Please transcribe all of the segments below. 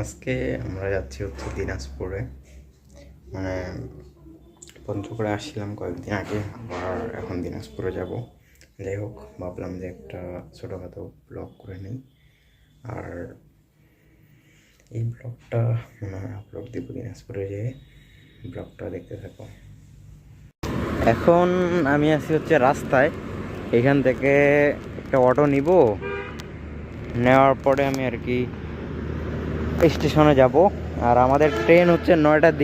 আজকে আমরা যাচ্ছি হচ্ছে দিনাজপুরে। মানে পঞ্চগড়ে আসছিলাম কয়েকদিন আগে, আবার এখন দিনাজপুরে যাব। যাই হোক, ভাবলাম যে একটা ছোটোখাটো ব্লগ করে নিই। আর এই ব্লগটা মনে হয় আপলোড দিব দিনাজপুরে যেয়ে। ব্লগটা দেখতে থাকো। এখন আমি আছি হচ্ছে রাস্তায়। এখান থেকে একটা অটো নিব, নেওয়ার পরে আমি আর কি স্টেশনে যাব। আর আমাদের ট্রেন হচ্ছে 9টার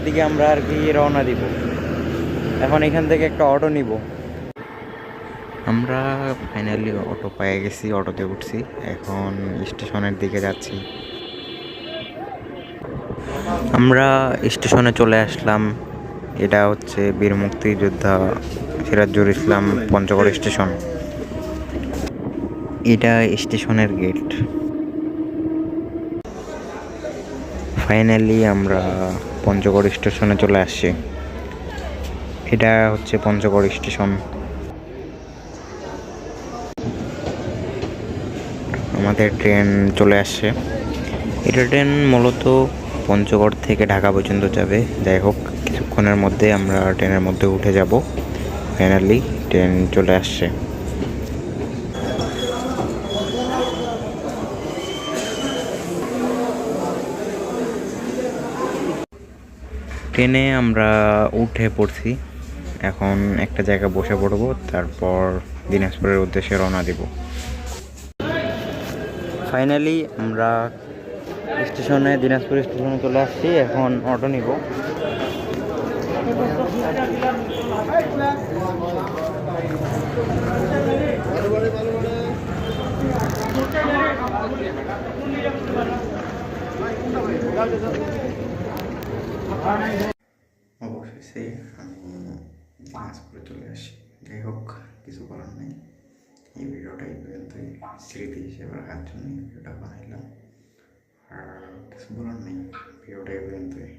দিকে আমরা আর কি রওনা দিব। এখন এখান থেকে একটা অটো নিব। আমরা ফাইনালি অটো পেয়ে গেছি, অটোতে উঠছি, এখন স্টেশনের দিকে যাচ্ছি। আমরা স্টেশনে চলে আসলাম। এটা হচ্ছে বীর মুক্তিযোদ্ধা সিরাজুল ইসলাম পঞ্চগড় স্টেশন। এটা স্টেশনের গেট। ফাইনালি আমরা পঞ্চগড় স্টেশনে চলে আসছি। এটা হচ্ছে পঞ্চগড় স্টেশন। আমাদের ট্রেন চলে আসছে। এটা ট্রেন মূলত পঞ্চগড় থেকে ঢাকা পর্যন্ত যাবে। যাই হোক, কিছুক্ষণের মধ্যে আমরা ট্রেনের মধ্যে উঠে যাব। ফাইনালি ট্রেন চলে আসছে। ট্রেনে আমরা উঠে পড়ছি। এখন একটা জায়গায় বসে পড়ব, তারপর দিনাজপুরের উদ্দেশ্যে রওনা দিব। ফাইনালি আমরা দিনাজপুর স্টেশনে চলে আসছি। এখন অটো নিব। অবশেষে আমি দিনাজপুরে চলে আসি। যাই হোক, কিছু করার নেই। এই ভিডিওটা এই পর্যন্তই, স্মৃতি হিসেবে রাখার জন্য এই ভিডিওটা বানাইলাম। আর কিছু বলার নেই, ভিডিওটা এই পর্যন্তই।